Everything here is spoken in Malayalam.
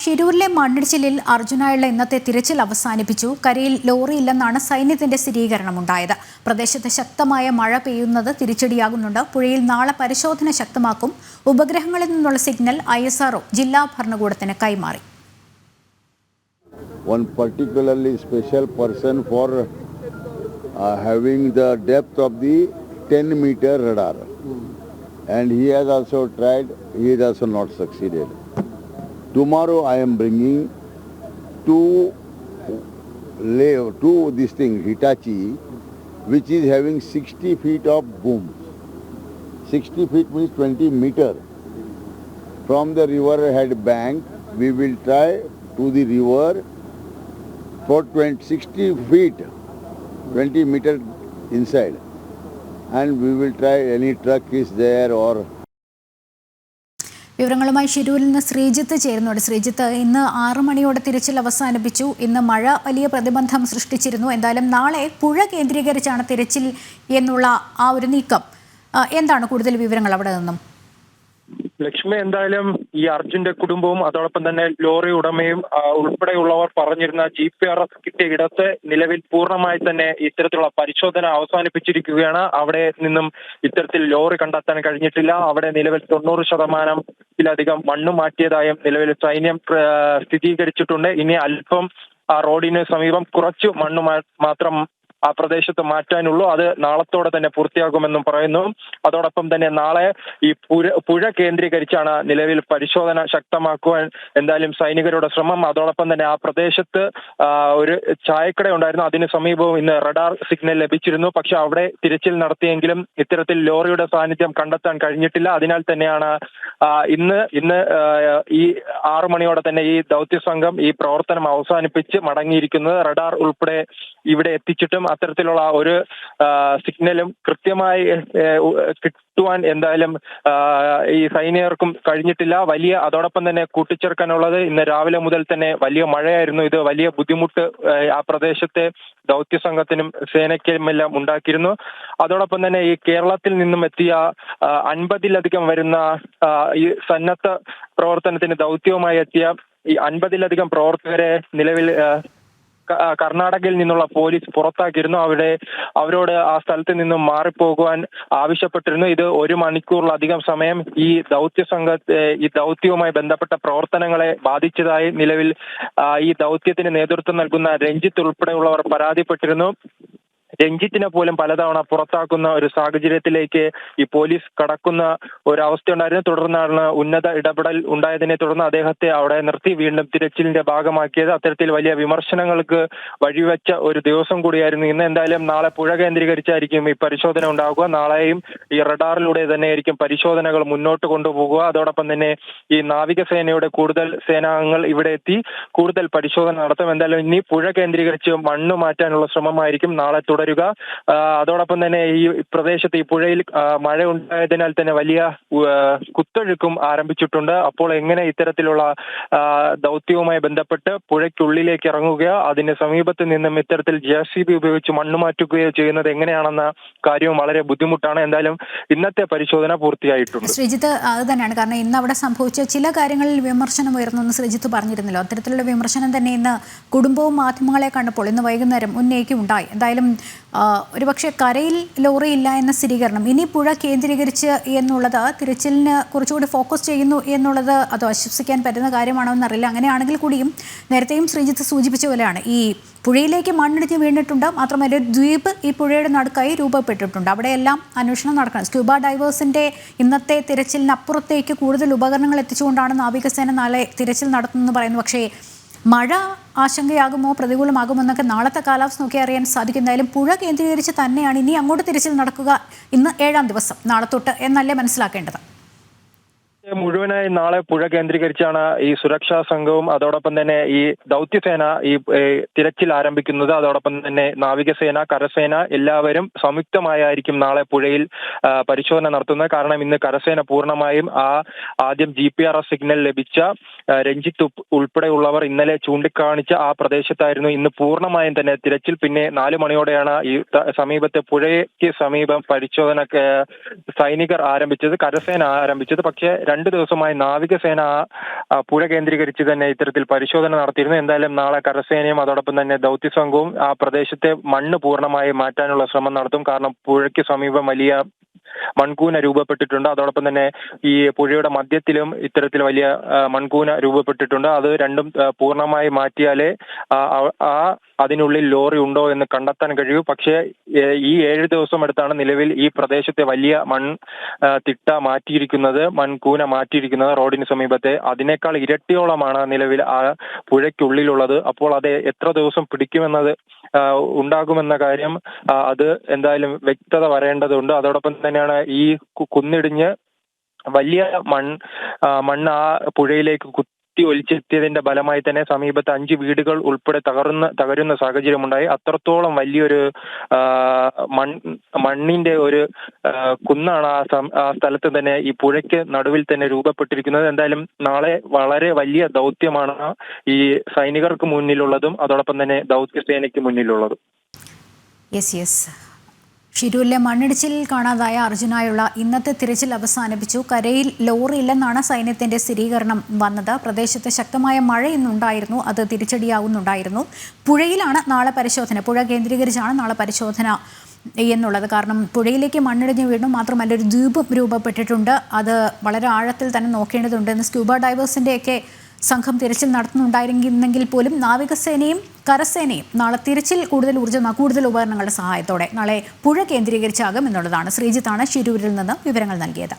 ഷിരൂരിലെ മണ്ണിടിച്ചിലിൽ അർജുനായുള്ള ഇന്നത്തെ തിരച്ചിൽ അവസാനിപ്പിച്ചു. കരയിൽ ലോറിയില്ലെന്നാണ് സൈന്യത്തിന്റെ സ്ഥിരീകരണമുണ്ടായത്. പ്രദേശത്ത് ശക്തമായ മഴ പെയ്യുന്നത് തിരിച്ചടിയാകുന്നുണ്ട്. പുഴയിൽ നാളെ പരിശോധന ശക്തമാക്കും. ഉപഗ്രഹങ്ങളിൽ നിന്നുള്ള സിഗ്നൽ ISRO ജില്ലാ ഭരണകൂടത്തിന് കൈമാറി. One particularly special person for having the depth of the 10-meter radar, and he has also tried. He has also not succeeded. Tomorrow I am bringing two this thing Hitachi, which is having 60 feet of boom. 60 feet means 20 meter. From the river head bank, we will try to the river for 60 feet, 20 meter inside, and we will try any truck is there or. വിവരങ്ങളുമായി ഷിരൂരിൽ നിന്ന് ശ്രീജിത്ത് ചേരുന്നുണ്ട്. ശ്രീജിത്ത്, ഇന്ന് 6 മണിയോടെ തിരച്ചിൽ അവസാനിപ്പിച്ചു. ഇന്ന് മഴ വലിയ പ്രതിബന്ധം സൃഷ്ടിച്ചിരുന്നു. എന്തായാലും നാളെ പുഴ കേന്ദ്രീകരിച്ചാണ് തിരച്ചിൽ എന്നുള്ള ആ ഒരു നീക്കം. എന്താണ് കൂടുതൽ വിവരങ്ങൾ അവിടെ നിന്നും? ലക്ഷ്മി, എന്തായാലും ഈ അർജുന്റെ കുടുംബവും അതോടൊപ്പം തന്നെ ലോറി ഉടമയും ഉൾപ്പെടെയുള്ളവർ പറഞ്ഞിരുന്ന GPRS കിട്ടിയ ഇടത്ത് നിലവിൽ പൂർണ്ണമായി തന്നെ ഇത്തരത്തിലുള്ള പരിശോധന അവസാനിപ്പിച്ചിരിക്കുകയാണ്. അവിടെ നിന്നും ഇത്തരത്തിൽ ലോറി കണ്ടെത്താൻ കഴിഞ്ഞിട്ടില്ല. അവിടെ നിലവിൽ 90% മണ്ണ് മാറ്റിയതായും നിലവിൽ സൈന്യം സ്ഥിരീകരിച്ചിട്ടുണ്ട്. ഇനി അല്പം ആ റോഡിന് സമീപം കുറച്ച് മണ്ണ് മാത്രം ആ പ്രദേശത്ത് മാറ്റാനുള്ളൂ. അത് നാളത്തോടെ തന്നെ പൂർത്തിയാകുമെന്നും പറയുന്നു. അതോടൊപ്പം തന്നെ നാളെ ഈ പുഴ കേന്ദ്രീകരിച്ചാണ് നിലവിൽ പരിശോധന ശക്തമാക്കുവാൻ എന്തായാലും സൈനികരുടെ ശ്രമം. അതോടൊപ്പം തന്നെ ആ പ്രദേശത്ത് ഒരു ചായക്കട ഉണ്ടായിരുന്നു. അതിന് സമീപവും ഇന്ന് റഡാർ സിഗ്നൽ ലഭിച്ചിരുന്നു. പക്ഷെ അവിടെ തിരച്ചിൽ നടത്തിയെങ്കിലും ഇത്തരത്തിൽ ലോറിയുടെ സാന്നിധ്യം കണ്ടെത്താൻ കഴിഞ്ഞിട്ടില്ല. അതിനാൽ തന്നെയാണ് ഇന്ന് ഈ 6 മണിയോടെ തന്നെ ഈ ദൗത്യ സംഘം ഈ പ്രവർത്തനം അവസാനിപ്പിച്ച് മടങ്ങിയിരിക്കുന്നത്. റഡാർ ഉൾപ്പെടെ ഇവിടെ എത്തിച്ചിട്ടും അത്തരത്തിലുള്ള ഒരു സിഗ്നലും കൃത്യമായി കിട്ടുവാൻ എന്തായാലും ഈ സൈനികർക്കും കഴിഞ്ഞിട്ടില്ല. അതോടൊപ്പം തന്നെ കൂട്ടിച്ചേർക്കാനുള്ളത്, ഇന്ന് രാവിലെ മുതൽ തന്നെ വലിയ മഴയായിരുന്നു. ഇത് വലിയ ബുദ്ധിമുട്ട് ആ പ്രദേശത്തെ ദൗത്യ സംഘത്തിനും സേനയ്ക്കുമെല്ലാം ഉണ്ടാക്കിയിരുന്നു. അതോടൊപ്പം തന്നെ ഈ കേരളത്തിൽ നിന്നും എത്തിയ 50-ലധികം വരുന്ന ഈ സന്നദ്ധ പ്രവർത്തനത്തിന് ദൗത്യവുമായി എത്തിയ ഈ 50-ലധികം പ്രവർത്തകരെ നിലവിൽ കർണാടകയിൽ നിന്നുള്ള പോലീസ് പുറത്താക്കിയിരുന്നു. അവരോട് ആ സ്ഥലത്ത് നിന്നും മാറിപ്പോകുവാൻ ആവശ്യപ്പെട്ടിരുന്നു. ഇത് 1 മണിക്കൂറിലധികം സമയം ഈ ദൗത്യവുമായി ബന്ധപ്പെട്ട പ്രവർത്തനങ്ങളെ ബാധിച്ചതായി നിലവിൽ ഈ ദൗത്യത്തിന് നേതൃത്വം നൽകുന്ന രഞ്ജിത്ത് ഉൾപ്പെടെയുള്ളവർ പരാതിപ്പെട്ടിരുന്നു. രഞ്ജിത്തിനെ പോലും പലതവണ പുറത്താക്കുന്ന ഒരു സാഹചര്യത്തിലേക്ക് ഈ പോലീസ് കടക്കുന്ന ഒരവസ്ഥയുണ്ടായിരുന്നു. തുടർന്നാണ് ഉന്നത ഇടപെടൽ ഉണ്ടായതിനെ തുടർന്ന് അദ്ദേഹത്തെ അവിടെ നിർത്തി വീണ്ടും തിരച്ചിലിന്റെ ഭാഗമാക്കിയത്. അത്തരത്തിൽ വലിയ വിമർശനങ്ങൾക്ക് വഴിവെച്ച ഒരു ദിവസം കൂടിയായിരുന്നു ഇന്ന്. എന്തായാലും നാളെ പുഴ കേന്ദ്രീകരിച്ചായിരിക്കും ഈ പരിശോധന ഉണ്ടാകുക. നാളെയും ഈ റഡാറിലൂടെ തന്നെയായിരിക്കും പരിശോധനകൾ മുന്നോട്ട് കൊണ്ടുപോകുക. അതോടൊപ്പം തന്നെ ഈ നാവികസേനയുടെ കൂടുതൽ സേനാംഗങ്ങൾ ഇവിടെ എത്തി കൂടുതൽ പരിശോധന നടത്തും. എന്തായാലും ഇനി പുഴ കേന്ദ്രീകരിച്ച് മണ്ണ് മാറ്റാനുള്ള ശ്രമമായിരിക്കും നാളെ തുടരുക. അതോടൊപ്പം തന്നെ ഈ പ്രദേശത്ത് ഈ പുഴയിൽ മഴ ഉണ്ടായതിനാൽ തന്നെ വലിയ കുത്തൊഴുക്കും ആരംഭിച്ചിട്ടുണ്ട്. അപ്പോൾ എങ്ങനെ ഇത്തരത്തിലുള്ള ദൗത്യവുമായി ബന്ധപ്പെട്ട് പുഴയ്ക്കുള്ളിലേക്ക് ഇറങ്ങുകയോ അതിന് സമീപത്ത് നിന്നും ഇത്തരത്തിൽ JCB ഉപയോഗിച്ച് മണ്ണ് മാറ്റുകയോ ചെയ്യുന്നത് എങ്ങനെയാണെന്ന കാര്യവും വളരെ ബുദ്ധിമുട്ടാണ്. എന്തായാലും ഇന്നത്തെ പരിശോധന പൂർത്തിയായിട്ടുണ്ട്. ശ്രീജിത്ത്, അത് തന്നെയാണ്. കാരണം ഇന്ന് അവിടെ സംഭവിച്ച ചില കാര്യങ്ങളിൽ വിമർശനം ഉയർന്നു എന്ന് ശ്രീജിത്ത് പറഞ്ഞിരുന്നല്ലോ. അത്തരത്തിലുള്ള വിമർശനം തന്നെ ഇന്ന് കുടുംബവും മാധ്യമങ്ങളെ കണ്ടപ്പോൾ ഇന്ന് വൈകുന്നേരം ഉന്നയിക്കുണ്ടായി. എന്തായാലും ഒരുപക്ഷെ കരയിൽ ലോറി ഇല്ല എന്ന സ്ഥിരീകരണം, ഇനി പുഴ കേന്ദ്രീകരിച്ച് എന്നുള്ളത് തിരച്ചിലിന് കുറച്ചുകൂടി ഫോക്കസ് ചെയ്യുന്നു എന്നുള്ളത് അത് ആശ്വസിക്കാൻ പറ്റുന്ന കാര്യമാണോ എന്നറിയില്ല. അങ്ങനെയാണെങ്കിൽ കൂടിയും നേരത്തെയും ശ്രീജിത്ത് സൂചിപ്പിച്ച പോലെയാണ് ഈ പുഴയിലേക്ക് മണ്ണിടിഞ്ഞ് വീണിട്ടുണ്ട്. മാത്രമല്ല ഒരു ദ്വീപ് ഈ പുഴയുടെ നടുക്കായി രൂപപ്പെട്ടിട്ടുണ്ട്. അവിടെയെല്ലാം അന്വേഷണം നടക്കണം. സ്ക്യൂബ ഡൈവേഴ്സിന്റെ ഇന്നത്തെ തിരച്ചിലിനപ്പുറത്തേക്ക് കൂടുതൽ ഉപകരണങ്ങൾ എത്തിച്ചുകൊണ്ടാണ് നാവികസേന നാളെ തിരച്ചിൽ നടത്തുന്നതെന്ന് പറയുന്നു. പക്ഷേ മഴ ആശങ്കയാകുമോ പ്രതികൂലമാകുമോ എന്നൊക്കെ നാളത്തെ കാലാവസ്ഥ നോക്കി അറിയാൻ സാധിക്കും. എന്തായാലും പുഴ കേന്ദ്രീകരിച്ച് തന്നെയാണ് ഇനി അങ്ങോട്ട് തിരച്ചിൽ നടക്കുക. ഇന്ന് 7-ാം ദിവസം, നാളെ തൊട്ട് എന്നല്ലേ മനസ്സിലാക്കേണ്ടത്? മുഴുവനായി നാളെ പുഴ കേന്ദ്രീകരിച്ചാണ് ഈ സുരക്ഷാ സംഘവും അതോടൊപ്പം തന്നെ ഈ ദൗത്യസേന ഈ തിരച്ചിൽ ആരംഭിക്കുന്നത്. അതോടൊപ്പം തന്നെ നാവികസേന, കരസേന എല്ലാവരും സംയുക്തമായിരിക്കും നാളെ പുഴയിൽ പരിശോധന നടത്തുന്നത്. കാരണം ഇന്ന് കരസേന പൂർണ്ണമായും ആദ്യം GPRS സിഗ്നൽ ലഭിച്ച രഞ്ജിത്ത് ഉൾപ്പെടെയുള്ളവർ ഇന്നലെ ചൂണ്ടിക്കാണിച്ച ആ പ്രദേശത്തായിരുന്നു ഇന്ന് പൂർണ്ണമായും തന്നെ തിരച്ചിൽ. പിന്നെ 4 മണിയോടെയാണ് ഈ സമീപത്തെ പുഴയ്ക്ക് സമീപം പരിശോധന സൈനികർ ആരംഭിച്ചത്, കരസേന ആരംഭിച്ചത്. പക്ഷേ 2 ദിവസമായി നാവികസേന പുഴ കേന്ദ്രീകരിച്ച് തന്നെ ഇത്തരത്തിൽ പരിശോധന നടത്തിയിരുന്നു. എന്തായാലും നാളെ കരസേനയും അതോടൊപ്പം തന്നെ ദൗത്യ സംഘവും ആ പ്രദേശത്തെ മണ്ണ് പൂർണ്ണമായി മാറ്റാനുള്ള ശ്രമം നടത്തും. കാരണം പുഴയ്ക്ക് സമീപം വലിയ മൺകൂന രൂപപ്പെട്ടിട്ടുണ്ട്. അതോടൊപ്പം തന്നെ ഈ പുഴയുടെ മധ്യത്തിലും ഇത്തരത്തിൽ വലിയ മൺകൂന രൂപപ്പെട്ടിട്ടുണ്ട്. അത് രണ്ടും പൂർണ്ണമായി മാറ്റിയാലേ അതിനുള്ളിൽ ലോറി ഉണ്ടോ എന്ന് കണ്ടെത്താൻ കഴിയൂ. പക്ഷേ ഈ 7 ദിവസം എടുത്താണ് നിലവിൽ ഈ പ്രദേശത്തെ വലിയ തിട്ട മാറ്റിയിരിക്കുന്നത്, മൺകൂന മാറ്റിയിരിക്കുന്നത് റോഡിന് സമീപത്തെ. അതിനേക്കാൾ ഇരട്ടിയോളമാണ് നിലവിൽ ആ പുഴയ്ക്കുള്ളിലുള്ളത്. അപ്പോൾ അത് എത്ര ദിവസം പിടിക്കുമെന്നത് ഉണ്ടാകുമെന്ന കാര്യം അത് എന്തായാലും വ്യക്തത വരേണ്ടതുണ്ട്. അതോടൊപ്പം തന്നെയാണ് ഈ കുന്നിടിഞ്ഞ് വലിയ മണ്ണ് ആ പുഴയിലേക്ക് ഒലിച്ചെത്തിയതിന്റെ ഫലമായി തന്നെ സമീപത്ത് 5 വീടുകൾ ഉൾപ്പെടെ തകരുന്ന സാഹചര്യമുണ്ടായി. അത്രത്തോളം വലിയൊരു മണ്ണിന്റെ ഒരു കുന്നാണ് ആ സ്ഥലത്ത് തന്നെ ഈ പുഴയ്ക്ക് നടുവിൽ തന്നെ രൂപപ്പെട്ടിരിക്കുന്നത്. എന്തായാലും നാളെ വളരെ വലിയ ദൗത്യമാണ് ഈ സൈനികർക്ക് മുന്നിലുള്ളതും അതോടൊപ്പം തന്നെ ദൗത്യസേനയ്ക്ക് മുന്നിലുള്ളതും. യെസ് ഷിരൂരിലെ മണ്ണിടിച്ചിലിൽ കാണാതായ അർജുനായുള്ള ഇന്നത്തെ തിരച്ചിൽ അവസാനിപ്പിച്ചു. കരയിൽ ലോറി ഇല്ലെന്നാണ് സൈന്യത്തിന്റെ സ്ഥിരീകരണം വന്നത്. പ്രദേശത്ത് ശക്തമായ മഴ ഇന്നുണ്ടായിരുന്നു, അത് തിരിച്ചടിയാകുന്നുണ്ടായിരുന്നു. പുഴയിലാണ് നാളെ പരിശോധന, പുഴ കേന്ദ്രീകരിച്ചാണ് നാളെ പരിശോധന എന്നുള്ളത്. കാരണം പുഴയിലേക്ക് മണ്ണിടിഞ്ഞ് വീണു, മാത്രമല്ല ഒരു ദ്വീപും രൂപപ്പെട്ടിട്ടുണ്ട്. അത് വളരെ ആഴത്തിൽ തന്നെ നോക്കേണ്ടതുണ്ട്. സ്ക്യൂബ ഡൈവേഴ്സിൻ്റെയൊക്കെ സംഘം തിരച്ചിൽ നടത്തുന്നുണ്ടായിരുന്നെങ്കിൽ പോലും നാവികസേനയും കരസേനയും നാളെ തിരച്ചിൽ കൂടുതൽ ഉപകരണങ്ങളുടെ സഹായത്തോടെ നാളെ പുഴ കേന്ദ്രീകരിച്ചാകും എന്നുള്ളതാണ്. ശ്രീജിത്താണ് ഷിരൂരിൽ നിന്ന് വിവരങ്ങൾ നൽകിയത്.